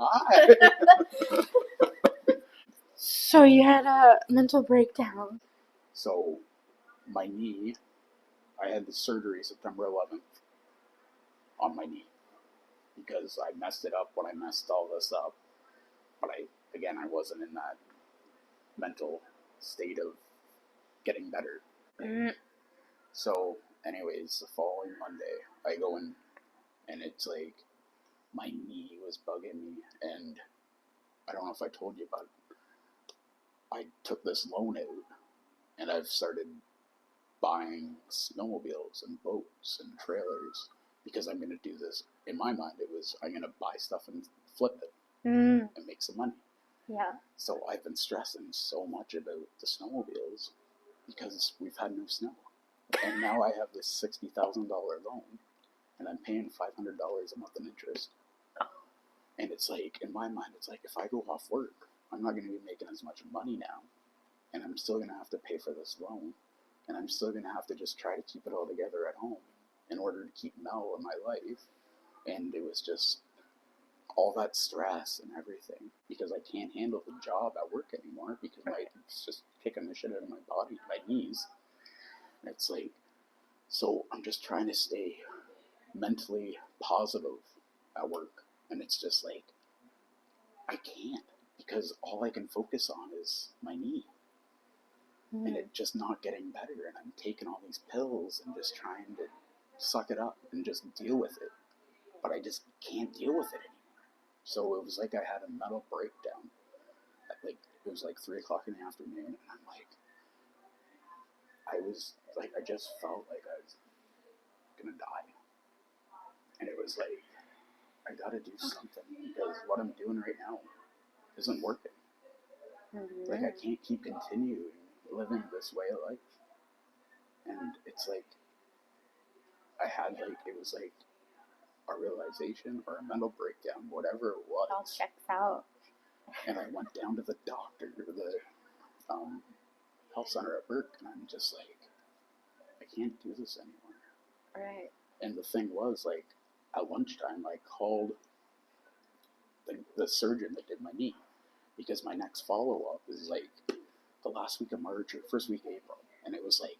Hi. So you had a mental breakdown. So, my knee, I had the surgery September 11th on my knee because I messed it up when I messed all this up. But I wasn't in that mental state of getting better. Mm. So, anyways, the following Monday, I go in and it's like my knee was bugging me. And I don't know if I told you, but I took this loan out and I've started buying snowmobiles and boats and trailers because I'm going to do this. In my mind, it was I'm going to buy stuff and flip it and make some money. Yeah. So I've been stressing so much about the snowmobiles because we've had no snow. And now I have this $60,000 loan and I'm paying $500 a month in interest. And it's like, in my mind, it's like if I go off work, I'm not going to be making as much money now. And I'm still going to have to pay for this loan. And I'm still going to have to just try to keep it all together at home in order to keep Mel in my life. And it was just all that stress and everything because I can't handle the job at work anymore because it's just kicking the shit out of my body, my knees. And it's like, so I'm just trying to stay mentally positive at work. And it's just like, I can't because all I can focus on is my knee. And it's just not getting better, and I'm taking all these pills and just trying to suck it up and just deal with it, but I just can't deal with it anymore. So it was like I had a mental breakdown. It was like 3 o'clock in the afternoon, and I'm like, I just felt like I was gonna die, and it was like, I gotta do something because what I'm doing right now isn't working. Like I can't keep continuing living this way of life. And it's like, it was like a realization or a mental breakdown, whatever it was. It all checks out. And I went down to the doctor, the health center at work, and I'm just like, I can't do this anymore. Right. And the thing was, like, at lunchtime, I called the surgeon that did my knee because my next follow-up is like the last week of March or first week of April. And it was like,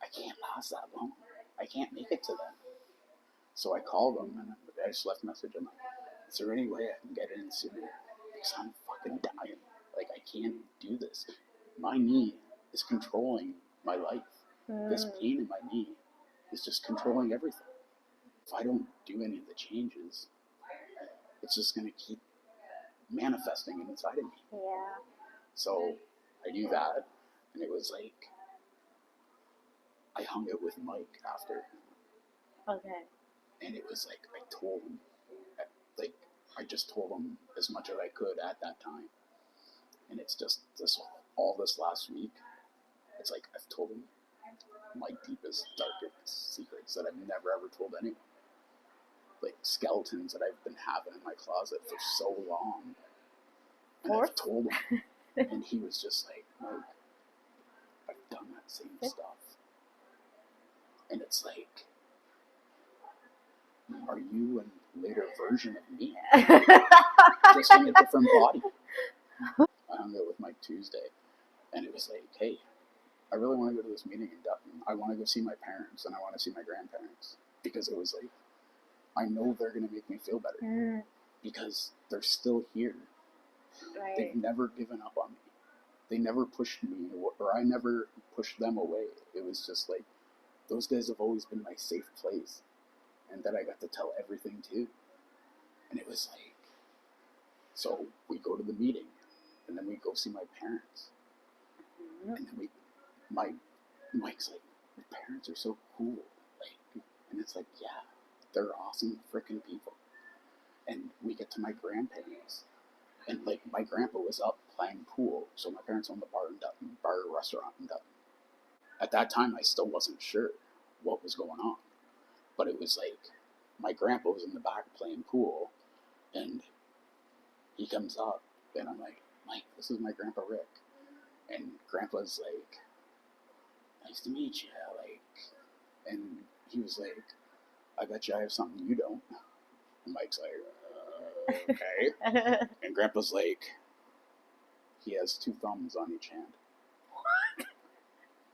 I can't last that long. I can't make it to them. So I called them and I just left a message. I'm like, is there any way I can get in sooner? Because I'm fucking dying. Like, I can't do this. My knee is controlling my life. This pain in my knee is just controlling everything. If I don't do any of the changes, it's just going to keep manifesting inside of me. Yeah. So I knew that, and it was like, I hung out with Mike after. Okay. And it was like, I told him, like, I just told him as much as I could at that time. And it's just all this last week, it's like I've told him my deepest, darkest secrets that I've never ever told anyone. Like skeletons that I've been having in my closet for so long. And I've told him. And he was just like, Mark, I've done that same stuff. And it's like, are you a later version of me? Just in a different body. I hung out with Mike Tuesday, and it was like, hey, I really want to go to this meeting in Dutton. I want to go see my parents, and I want to see my grandparents. Because it was like, I know they're going to make me feel better. Because they're still here. Right. They've never given up on me. They never pushed me, or I never pushed them away. It was just like, those guys have always been my safe place. And that I got to tell everything to. And it was like, so we go to the meeting, and then we go see my parents. And then Mike's like, your parents are so cool. Like, and it's like, yeah, they're awesome freaking people. And we get to my grandparents. And like, my grandpa was up playing pool. So my parents owned the bar restaurant in Dutton. At that time, I still wasn't sure what was going on. But it was like, my grandpa was in the back playing pool. And he comes up, and I'm like, Mike, this is my grandpa Rick. And grandpa's like, nice to meet you. Like, and he was like, I bet you I have something you don't. And Mike's like, Okay. And Grandpa's like, he has 2 thumbs on each hand.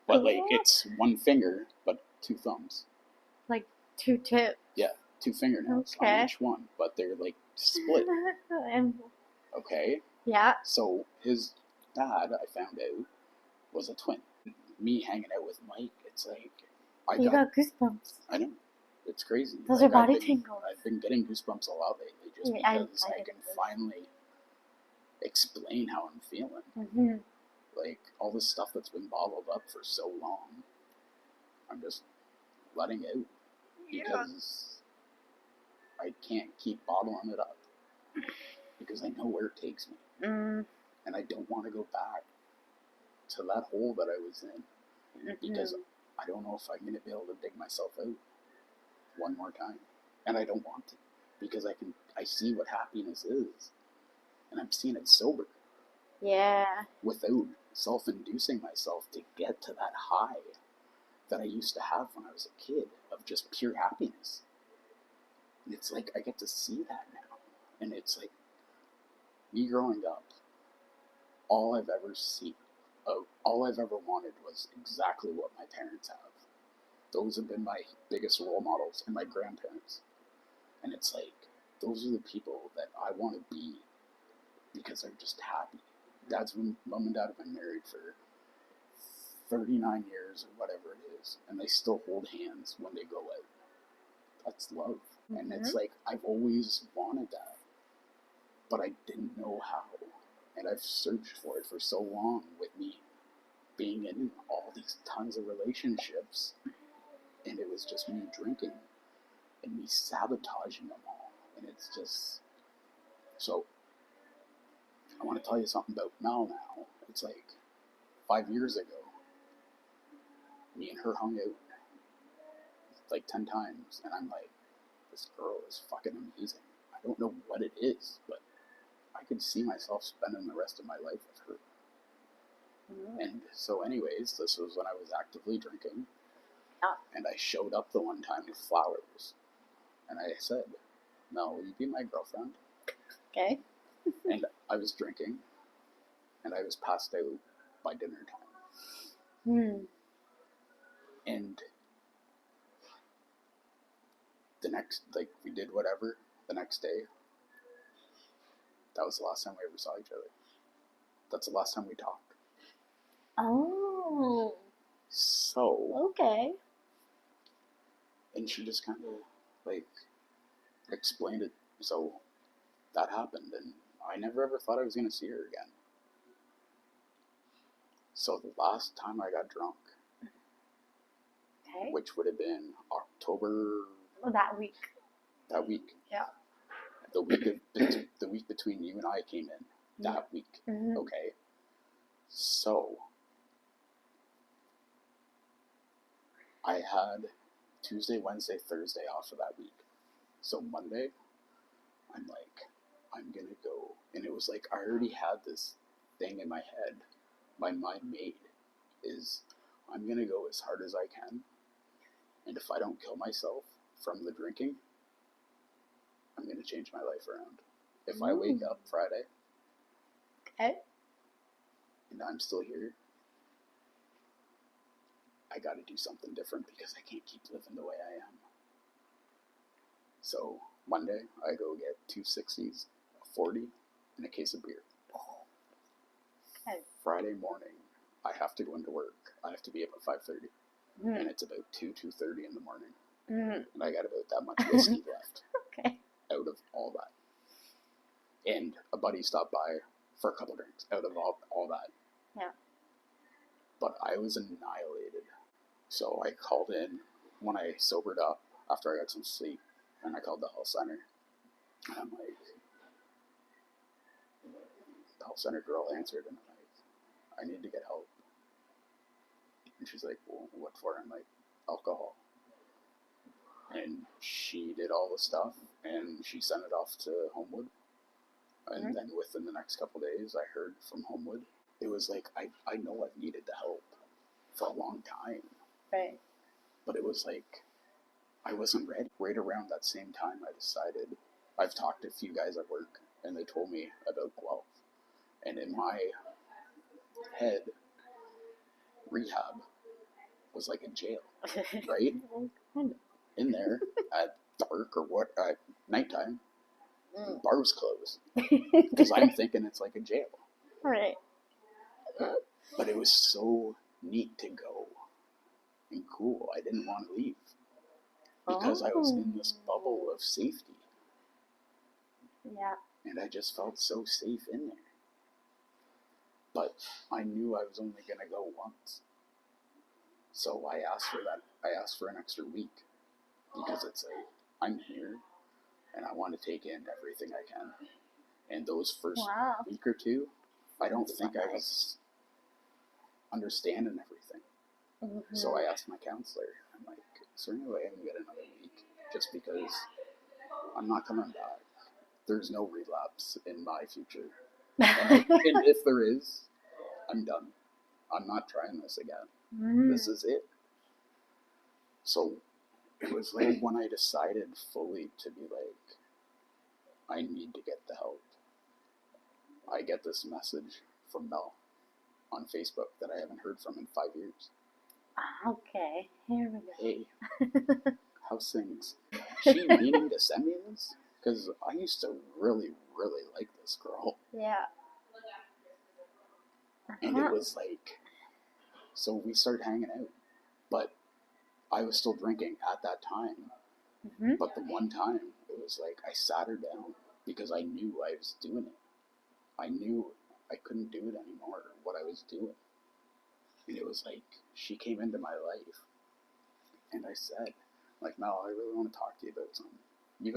But like, it's 1 finger, but 2 thumbs. Like 2 tips. Yeah, 2 fingernails on each one, but they're like split. Okay. Yeah. So his dad, I found out, was a twin. Me hanging out with Mike, it's like You got goosebumps. I know. It's crazy. Those are body tingles. I've been getting goosebumps a lot lately just because I can finally explain how I'm feeling. Mm-hmm. Like, all this stuff that's been bottled up for so long, I'm just letting out because I can't keep bottling it up because I know where it takes me. Mm. And I don't want to go back to that hole that I was in because I don't know if I'm going to be able to dig myself out one more time. And I don't want to because I see what happiness is and I'm seeing it sober. Yeah. Without self-inducing myself to get to that high that I used to have when I was a kid of just pure happiness. And it's like I get to see that now. And it's like me growing up, all I've ever wanted was exactly what my parents have. Those have been my biggest role models and my grandparents. And it's like, those are the people that I want to be because they're just happy. Mom and dad have been married for 39 years or whatever it is, and they still hold hands when they go out. That's love. Mm-hmm. And it's like, I've always wanted that, but I didn't know how. And I've searched for it for so long with me being in all these tons of relationships, and it was just me drinking and me sabotaging them all. And it's just, so I want to tell you something about Mel now. It's like 5 years ago, me and her hung out like 10 times, and I'm like, this girl is fucking amazing. I don't know what it is, but I could see myself spending the rest of my life with her. Mm-hmm. And so anyways, this was when I was actively drinking, and I showed up the one time with flowers, and I said, Mel, will you be my girlfriend? Okay. And I was drinking, and I was passed out by dinner time. And the next, we did whatever the next day. That was the last time we ever saw each other. That's the last time we talked. Oh. So. Okay. And she just kind of, explained it. So that happened, and I never ever thought I was going to see her again. So the last time I got drunk, okay, which would have been October. Well, that week. That week. Yeah. The week between you and I came in. That week. Mm-hmm. Okay. So I had Tuesday, Wednesday, Thursday off of that week. So Monday, I'm like, I'm going to go. And it was like, I already had this thing in my head, my mind made, is I'm going to go as hard as I can. And if I don't kill myself from the drinking, I'm going to change my life around. If I wake up Friday, okay, and I'm still here, I got to do something different because I can't keep living the way I am. So Monday, I go get 2 60s, a 40, and a case of beer. Okay. Friday morning, I have to go into work. I have to be up at 5:30, and it's about 2:30 in the morning, and I got about that much whiskey left. Okay. Out of all that, and a buddy stopped by for a couple drinks. Out of all that, yeah. But I was annihilated. So I called in when I sobered up after I got some sleep, and I called the health center, and I'm like, the health center girl answered, and I'm like, I need to get help. And she's like, well, what for? I'm like, alcohol. And she did all the stuff, and she sent it off to Homewood. And then within the next couple of days, I heard from Homewood. It was like, I know I've needed the help for a long time. Right. But it was like, I wasn't ready. Right around that same time, I decided I've talked to a few guys at work, and they told me about Guelph. And in my head, rehab was like a jail, right? In there at dark or what, at nighttime, bars closed. Because I'm thinking it's like a jail. Right. But it was so neat to go and cool. I didn't want to leave because I was in this bubble of safety. Yeah. And I just felt so safe in there. But I knew I was only going to go once. So I asked for that. I asked for an extra week because it's like, I'm here and I want to take in everything I can. And those first week or two, I don't think I was understanding everything. Mm-hmm. So I asked my counselor, I'm like, is there any way I can get another week? Just because I'm not coming back. There's no relapse in my future. And if there is, I'm done. I'm not trying this again. Mm-hmm. This is it. So it was like when I decided fully to be like, I need to get the help. I get this message from Mel on Facebook that I haven't heard from in 5 years. Okay, here we go. Hey, how's things? She meaning to send me this? Because I used to really, really like this girl. Yeah. And it was like, so we started hanging out. But I was still drinking at that time. Mm-hmm. But the one time, it was like I sat her down because I knew I was doing it. I knew I couldn't do it anymore, what I was doing. And it was like, she came into my life. And I said, like, Mel, I really want to talk to you about something. We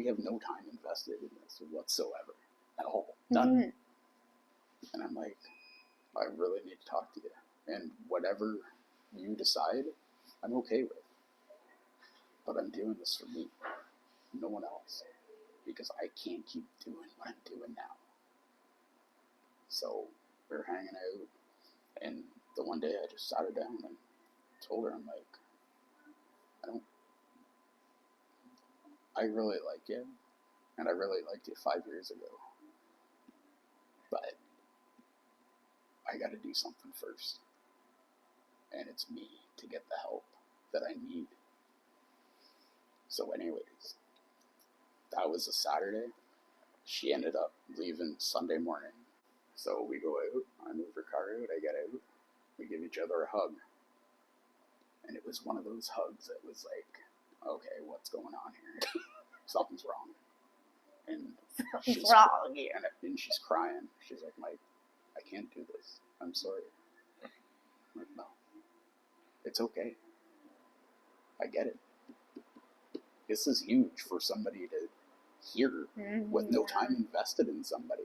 have no time invested in this whatsoever. At all. None. Mm-hmm. And I'm like, I really need to talk to you. And whatever you decide, I'm okay with. But I'm doing this for me. No one else. Because I can't keep doing what I'm doing now. So we're hanging out, and the one day I just sat her down and told her, I'm like, I really like you, and I really liked you 5 years ago, but I gotta do something first, and it's me to get the help that I need. So anyways, that was a Saturday. She ended up leaving Sunday morning. So we go out, I move her car out, I get out, we give each other a hug. And it was one of those hugs that was like, okay, what's going on here? Something's wrong. And she's wrong here. And she's crying. She's like, Mike, I can't do this. I'm sorry. I'm like, no. It's okay. I get it. This is huge for somebody to hear with no time invested in somebody.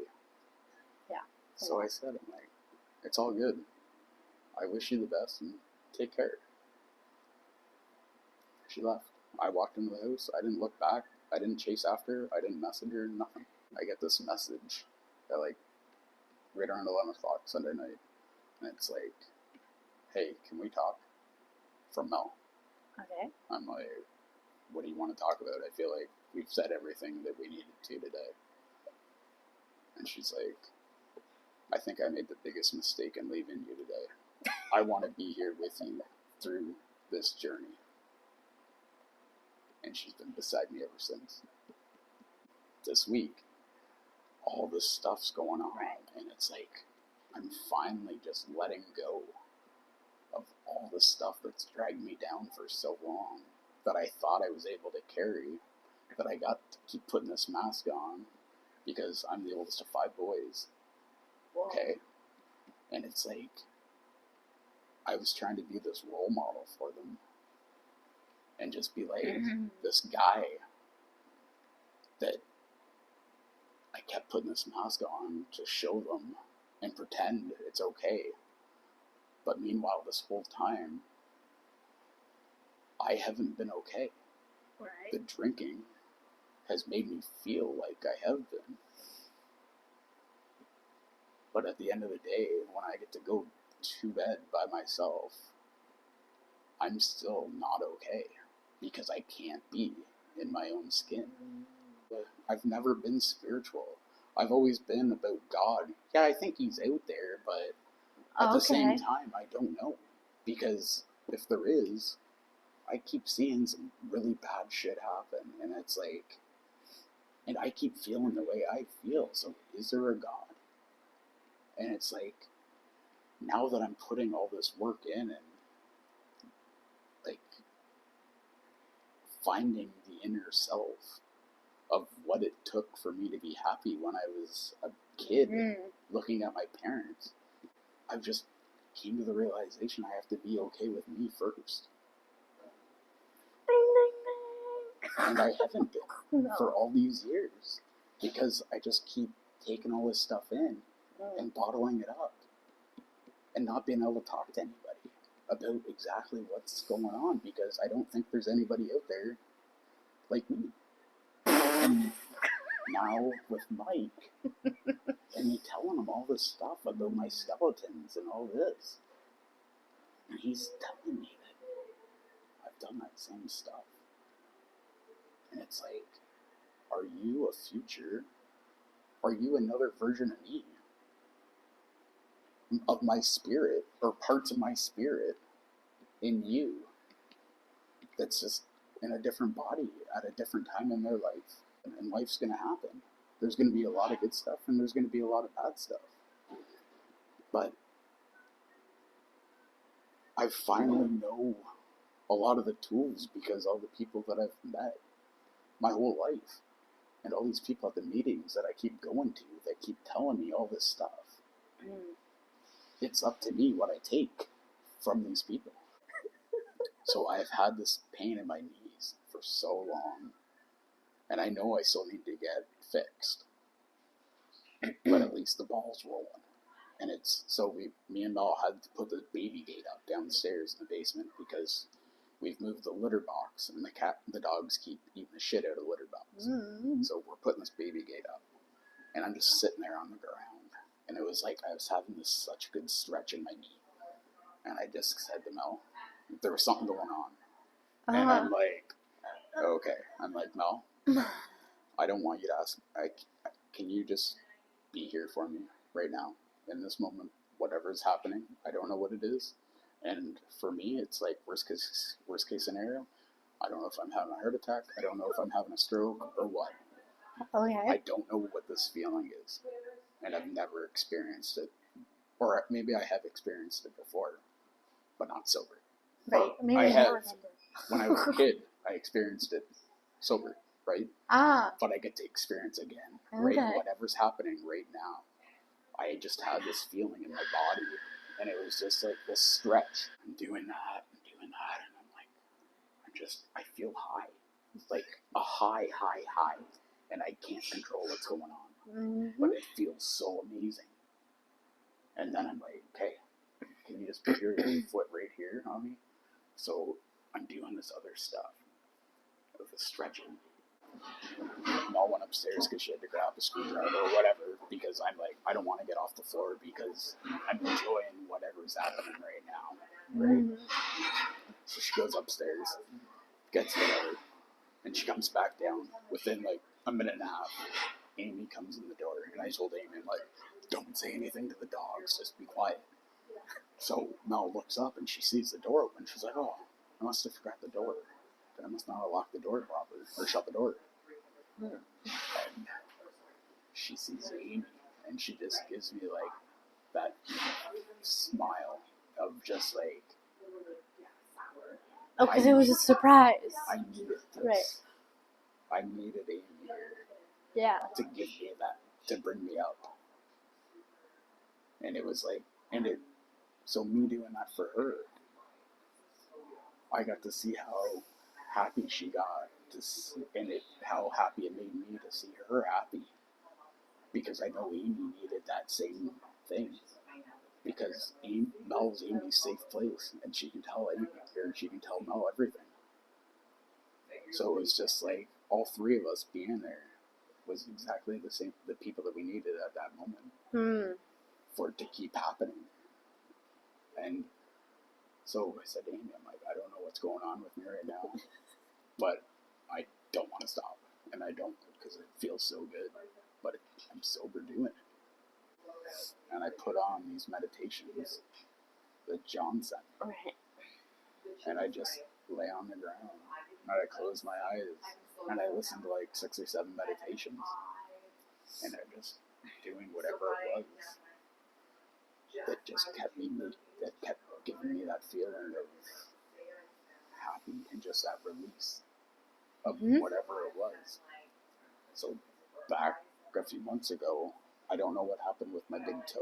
Yeah. So I said, I'm like, it's all good. I wish you the best and take care. She left. I walked into the house. I didn't look back. I didn't chase after her. I didn't message her. Nothing. I get this message at like right around 11 o'clock Sunday night. And it's like, hey, can we talk? From Mel. Okay. I'm like, what do you want to talk about? I feel like we've said everything that we needed to today. And she's like, I think I made the biggest mistake in leaving you today. I want to be here with you through this journey. And she's been beside me ever since. This week, all this stuff's going on. Right. And it's like, I'm finally just letting go of all the stuff that's dragged me down for so long that I thought I was able to carry, that I got to keep putting this mask on because I'm the oldest of 5 boys. Whoa. Okay? And it's like, I was trying to be this role model for them and just be like this guy that I kept putting this mask on to show them and pretend it's okay. But meanwhile, this whole time, I haven't been okay. Right. The drinking has made me feel like I have been. But at the end of the day, when I get to go to bed by myself, I'm still not okay because I can't be in my own skin. I've never been spiritual. I've always been about God. Yeah, I think he's out there, but at the same time, I don't know. Because if there is, I keep seeing some really bad shit happen. And it's like, and I keep feeling the way I feel. So is there a God? And it's like, now that I'm putting all this work in and like finding the inner self of what it took for me to be happy when I was a kid, looking at my parents, I've just came to the realization I have to be okay with me first. Ding, ding, ding. And I haven't been for all these years because I just keep taking all this stuff in and bottling it up and not being able to talk to anybody about exactly what's going on because I don't think there's anybody out there like me. And now with Mike and me telling him all this stuff about my skeletons and all this, and he's telling me that I've done that same stuff. And it's like, are you a future? Are you another version of me? Of my spirit, or parts of my spirit in you that's just in a different body at a different time in their life. And life's going to happen. There's going to be a lot of good stuff and there's going to be a lot of bad stuff. But I finally know a lot of the tools because all the people that I've met my whole life and all these people at the meetings that I keep going to that keep telling me all this stuff. It's up to me what I take from these people. So I've had this pain in my knees for so long, and I know I still need to get fixed, but at least the ball's rolling. And it's, so me and Mel had to put the baby gate up downstairs in the basement because we've moved the litter box and the dogs keep eating the shit out of the litter box. So we're putting this baby gate up, and I'm just sitting there on the ground. And it was like I was having this such good stretch in my knee. And I just said to Mel, there was something going on. And I'm like, okay. I'm like, Mel, I don't want you to ask. Can you just be here for me right now in this moment? Whatever is happening, I don't know what it is. And for me, it's like worst case scenario. I don't know if I'm having a heart attack. I don't know if I'm having a stroke or what. Okay. I don't know what this feeling is. And I've never experienced it. Or maybe I have experienced it before, but not sober. Right. Maybe I have. remember. When I was a kid, I experienced it sober, right? But I get to experience again, right? Whatever's happening right now. I just had this feeling in my body, and it was just like this stretch. I'm doing that, and I'm like, I feel high. Like a high, and I can't control what's going on. But it feels so amazing. And then I'm like, okay, can you just put your foot right here on me? So I'm doing this other stuff with the stretching. Mel went upstairs because she had to grab a screwdriver or whatever because I'm like, I don't want to get off the floor because I'm enjoying whatever's happening right now. Right? So she goes upstairs, gets whatever, and she comes back down. Within like a minute and a half, Amy comes in the door, and I told Amy, I'm like, don't say anything to the dogs, just be quiet. So Mel looks up and she sees the door open. She's like, oh, I must have forgot the door. I must not have locked the door properly or shut the door. And she sees Amy and she just gives me like that smile of just like, oh, because it was a surprise. I needed this. Right. I needed Amy here. Yeah. To give me that, to bring me up. And it was like, so me doing that for her, I got to see how happy she got, how happy it made me to see her happy. Because I know Amy needed that same thing. Because Mel's Amy's safe place, and she can tell Amy, or she can tell Mel everything. So it was just like all three of us being there was exactly the same, the people that we needed at that moment for it to keep happening. And so I said to Amy, I'm like, I don't know what's going on with me right now, but I don't want to stop, and I don't, because it feels so good, but I'm sober doing it. And I put on these meditations that John sent me. Right. And I just lay on the ground, and I close my eyes, and I listen to like 6 or 7 meditations, and I'm just doing whatever it was that just kept giving me that feeling of happy and just that release of whatever it was. So back a few months ago, I don't know what happened with my big toe,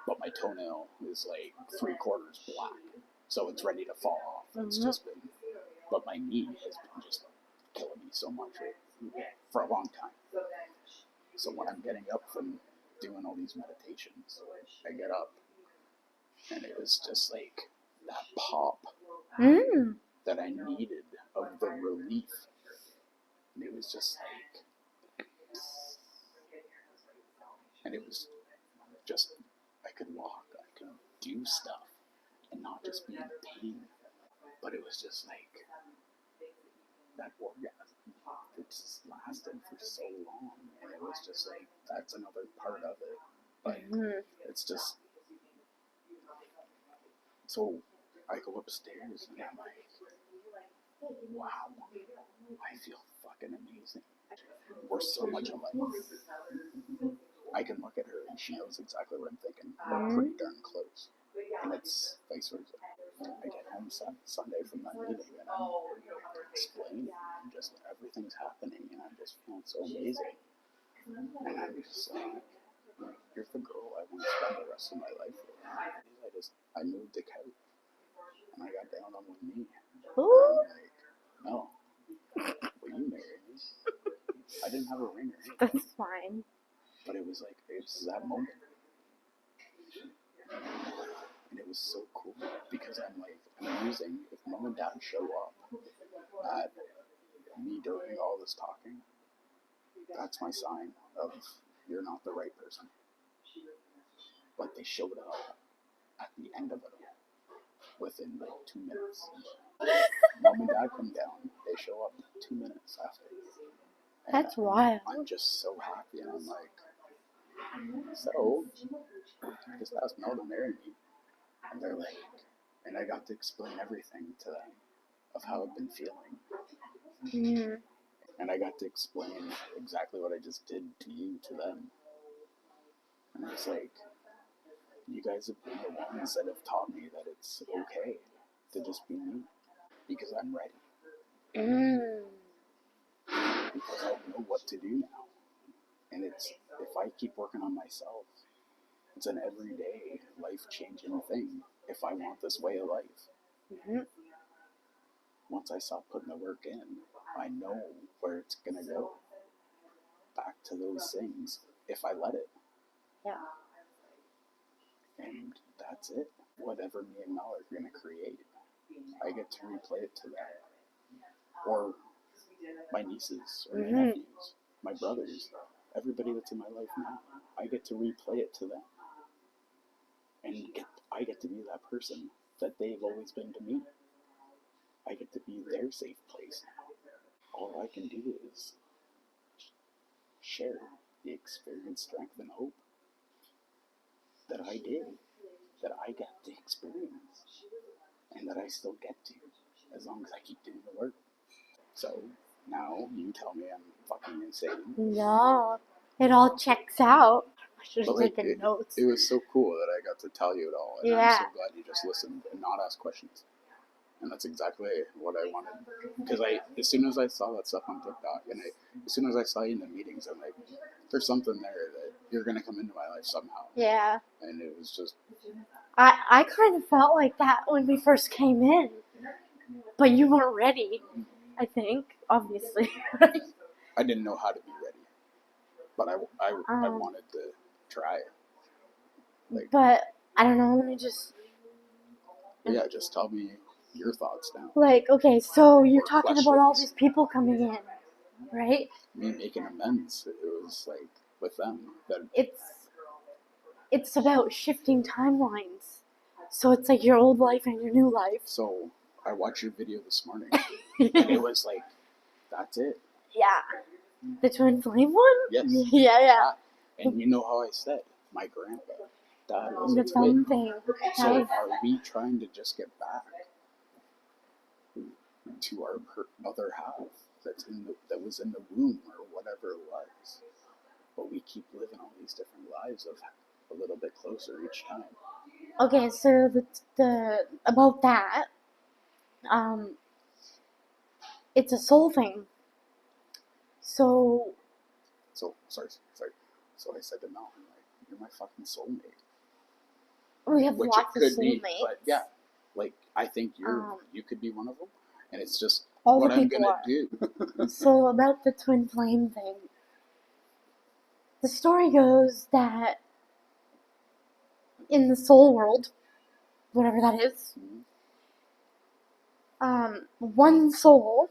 but my toenail is like 3/4 black, so it's ready to fall off. It's just been, but my knee has been just killing me so much for a long time. So when I'm getting up from doing all these meditations, I get up, and it was just like that pop that I needed of the relief. And it was just like, and it was just, I could walk, I could do stuff, and not just be in pain. But it was just like, that orgasm, it just lasted for so long, and it was just like, that's another part of it. Like, it's just, so I go upstairs, and I'm like, wow, I feel fucking amazing. We're so much alike. I can look at her and she knows exactly what I'm thinking. We're pretty darn close. And it's vice versa. I get home Sunday from that meeting, and I'm explaining, and just everything's happening, and I'm just feeling so amazing. And I'm just like, you're the girl I want to spend the rest of my life with. I moved the couch, and I got down on one knee. And I'm like, no, will you marry me? I didn't have a ring or anything. That's fine. But it was like, it's that moment. And it was so cool, because I'm like, I'm using, if mom and dad show up at me doing all this talking, that's my sign of, you're not the right person. But they showed up at the end of it within like 2 minutes. Mom and dad come down, they show up 2 minutes after. And That's wild. I'm just so happy, and I'm like, so, just ask Mel to marry me. And they're like, and I got to explain everything to them of how I've been feeling. And I got to explain exactly what I just did to you to them. And it's like, you guys have been the ones that have taught me that it's okay to just be me, because I'm ready. Because I know what to do now. And it's, if I keep working on myself, it's an everyday, life-changing thing if I want this way of life. Once I stop putting the work in, I know where it's going to go. Back to those things, if I let it. Yeah. And that's it. Whatever me and Mel are going to create, I get to replay it to them. Or my nieces, or my nephews, my brothers, everybody that's in my life now. I get to replay it to them. And I get to be that person that they've always been to me. I get to be their safe place now. All I can do is share the experience, strength, and hope that I did, that I got to experience, and that I still get to, as long as I keep doing the work. So now you tell me I'm fucking insane. No, it all checks out. I should have taken notes. It was so cool that I got to tell you it all, and I'm so glad you just listened and not ask questions. And that's exactly what I wanted. Because as soon as I saw that stuff on TikTok, and as soon as I saw you in the meetings, I'm like, there's something there that you're going to come into my life somehow. Yeah. And it was just... I kind of felt like that when we first came in. But you weren't ready, I think, obviously. I didn't know how to be ready. But I wanted to try it. Like, but, I don't know, let me just... Yeah, just tell me your thoughts now. Like, okay, so you're talking about all these people coming in, right? Me making amends, it was like, with them. That it's about shifting timelines. So it's like your old life and your new life. So, I watched your video this morning, and it was like, that's it. Yeah. The twin flame one? Yes. Yeah. And you know how I said, my grandpa, that was The a twin. thumb thing. So are we trying to just get back to our other half that was in the womb or whatever it was? But we keep living all these different lives of a little bit closer each time. Okay, so the about that, it's a soul thing. So sorry. So I said to Mel, I'm like, you're my fucking soulmate. we have Which lots it of could be, soulmates. but yeah, like I think you could be one of them, and it's just all what the I'm people gonna are. do. So about the twin flame thing, the story goes that in the soul world, whatever that is, one soul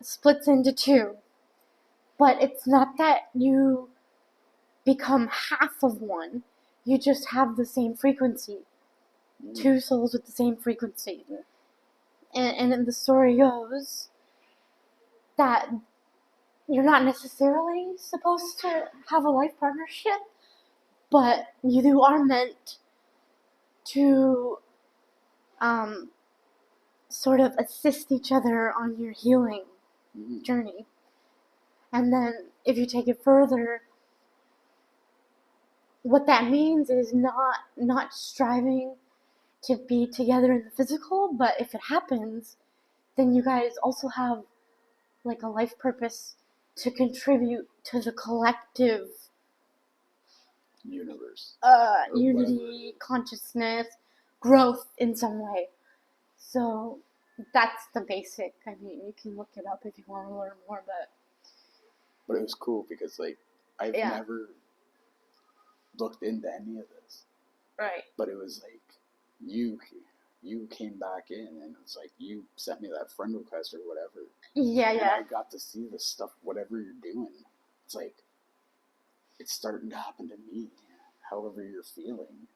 splits into two, but it's not that you become half of one, you just have the same frequency. Two souls with the same frequency. And then the story goes that you're not necessarily supposed to have a life partnership, but you are meant to sort of assist each other on your healing journey. And then if you take it further, what that means is not striving to be together in the physical, but if it happens, then you guys also have like a life purpose to contribute to the collective universe, unity, consciousness, growth in some way. So that's the basic. I mean, you can look it up if you want to learn more, but it was cool because like I've never looked into any of this, right? But it was like you came back in, and it's like you sent me that friend request or whatever. And I got to see this stuff, whatever you're doing. It's like it's starting to happen to me. However you're feeling,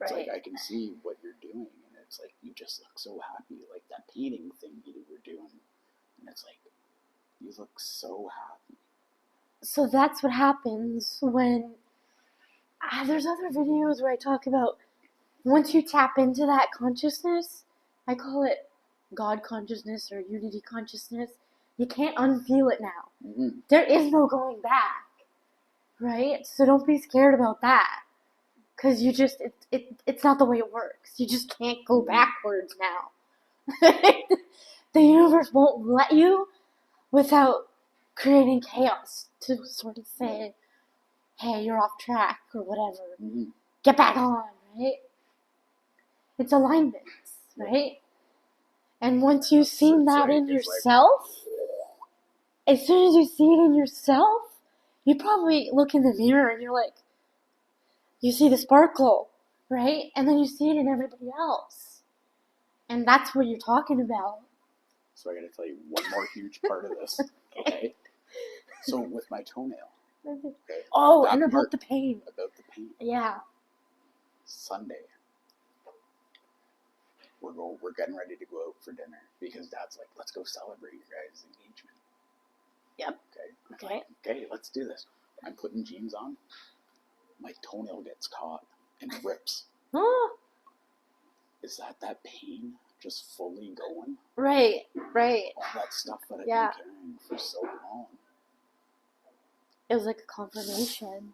it's like I can see what you're doing, and it's like you just look so happy. Like that painting thing you were doing, and it's like you look so happy. So that's what happens when there's other videos where I talk about once you tap into that consciousness, I call it God consciousness or unity consciousness, you can't unfeel it now. Mm-hmm. There is no going back, right? So don't be scared about that, because you just, it's not the way it works. You just can't go backwards now. The universe won't let you without creating chaos to sort of say, hey, you're off track or whatever. Mm-hmm. Get back on, right? It's alignments, right? And once you've seen that in yourself, as soon as you see it in yourself, you probably look in the mirror and you're like, you see the sparkle, right? And then you see it in everybody else. And that's what you're talking about. So I gotta tell you one more huge part of this, okay? So with my toenail. Okay, oh, and about the pain. About the pain. Yeah. Sunday. We're getting ready to go out for dinner because Dad's like, let's go celebrate your guys' engagement. Yep. Okay. Like, okay, let's do this. I'm putting jeans on. My toenail gets caught and rips. Oh. Is that pain just fully going? Right. All that stuff that I've been carrying for so long. It was like a confirmation.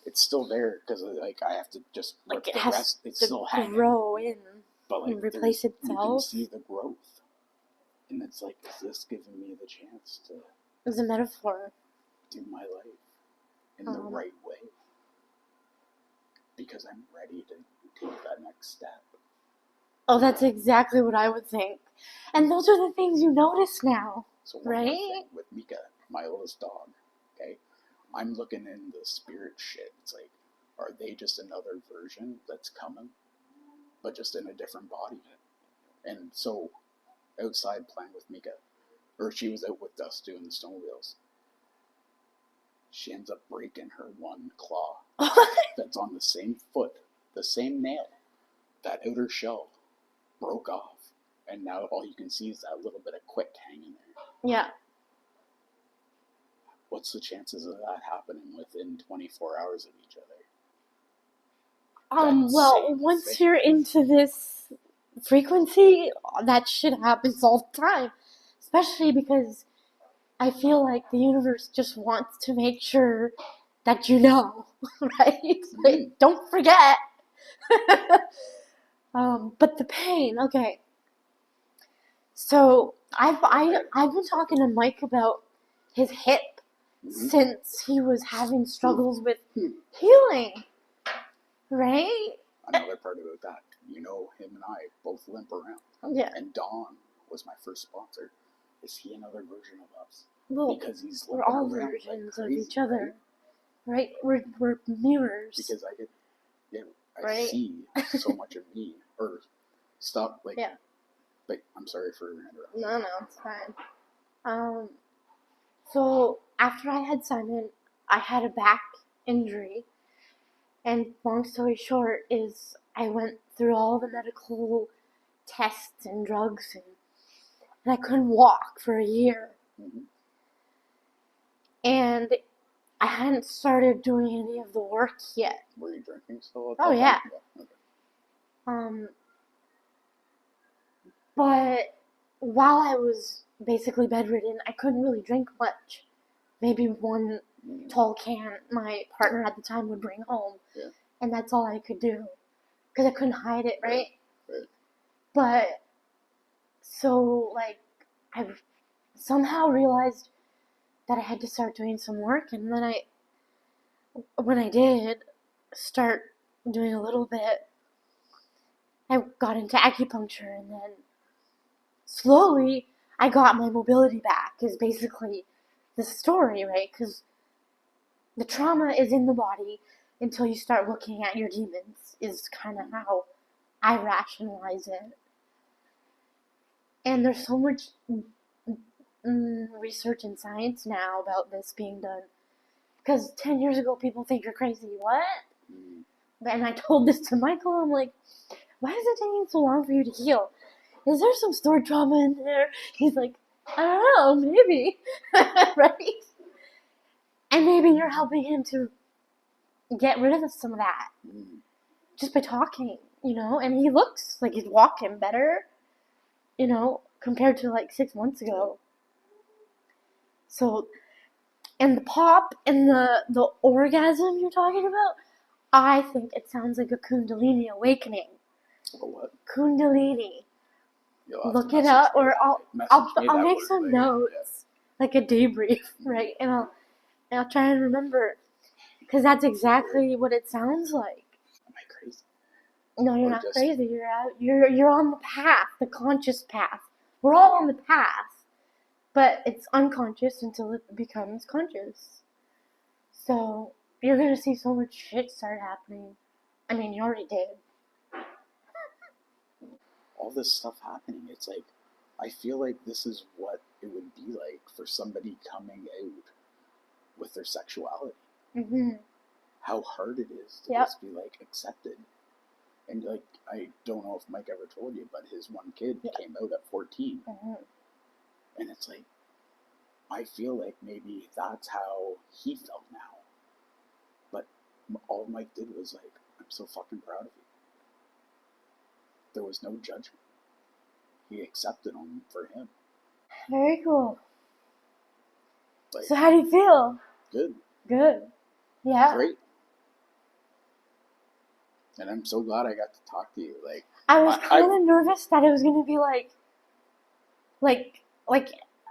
It's still there because like I have to just like it has rest. It's still hanging. Grow in, but like and replace itself. You can see the growth, and it's like, is this giving me the chance to? It's a metaphor. Do my life in the right way because I'm ready to take that next step. Oh, that's exactly what I would think, and those are the things you notice now, so right? With Mika, my oldest dog, okay. I'm looking in the spirit shit. It's like, are they just another version that's coming, but just in a different body? And so, outside playing with Mika, or she was out with us doing the snowmobiles, she ends up breaking her one claw that's on the same foot, the same nail. That outer shell broke off, and now all you can see is that little bit of quick hanging there. Yeah. What's the chances of that happening within 24 hours of each other? Well, once you're into this frequency, that shit happens all the time. Especially because I feel like the universe just wants to make sure that you know, right? Like, don't forget. But the pain, okay. So I've been talking to Mike about his hip since he was having struggles with healing, right? Another part about that, him and I both limp around. Yeah. And Don was my first sponsor. Is he another version of us? Well, because he's we're all versions of each other, right? We're mirrors. Because I see so much of me, or stuff like. Yeah. But I'm sorry for interrupting. No, it's fine. So after I had Simon, I had a back injury, and long story short is I went through all the medical tests and drugs, and I couldn't walk for a year. Mm-hmm. And I hadn't started doing any of the work yet. Were you drinking still? Oh yeah. Okay. But while I was basically bedridden, I couldn't really drink much. Maybe one tall can my partner at the time would bring home. Yeah. And that's all I could do. Because I couldn't hide it, right? Right. But, so, like, I somehow realized that I had to start doing some work. And then when I did start doing a little bit, I got into acupuncture, and then slowly I got my mobility back, is basically the story, right? Because the trauma is in the body until you start looking at your demons, is kind of how I rationalize it. And there's so much research and science now about this being done. Because 10 years ago, people think you're crazy. What? And I told this to Michael. I'm like, why is it taking so long for you to heal? Is there some stored trauma in there? He's like, I don't know, maybe. Right? And maybe you're helping him to get rid of some of that. Just by talking, and he looks like he's walking better, compared to like 6 months ago. So, and the pop and the orgasm you're talking about, I think it sounds like a Kundalini awakening. A what? Kundalini. Look it up, or I'll make some notes, like a debrief, right? And I'll try and remember, because that's exactly what it sounds like. Am I crazy? No, you're not crazy. You're on the path, the conscious path. We're all on the path, but it's unconscious until it becomes conscious. So you're gonna see so much shit start happening. I mean, you already did. All this stuff happening, it's like, I feel like this is what it would be like for somebody coming out with their sexuality. Mm-hmm. How hard it is to just be like accepted. And like, I don't know if Mike ever told you, but his one kid came out at 14. Mm-hmm. And it's like, I feel like maybe that's how he felt now. But all Mike did was like, I'm so fucking proud of you. There was no judgment. He accepted him for him. Very cool. Like, so how do you feel? Good. Yeah. Great. And I'm so glad I got to talk to you. Like, I was kind of nervous that it was gonna be like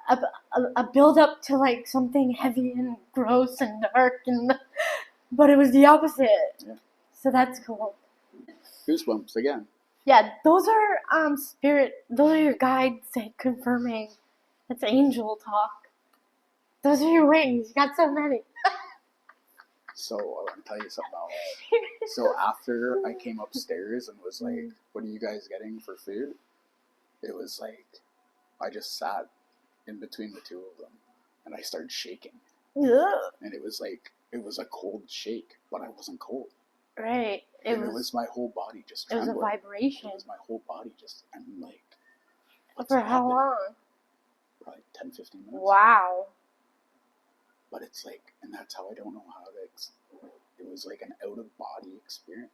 a build up to like something heavy and gross and dark, but it was the opposite. Yeah. So that's cool. Goosebumps again. Yeah, those are spirit. Those are your guides confirming. That's angel talk. Those are your wings. You got so many. So I want to tell you something else. So after I came upstairs and was like, "What are you guys getting for food?" It was like I just sat in between the two of them, and I started shaking. Yeah. And it was a cold shake, but I wasn't cold. Right. It was my whole body just trembling. It was a vibration. It was my whole body just, I'm like, for how long? Probably 10, 15 minutes. Wow. But it's like, and that's how I don't know how to. It was like an out of body experience.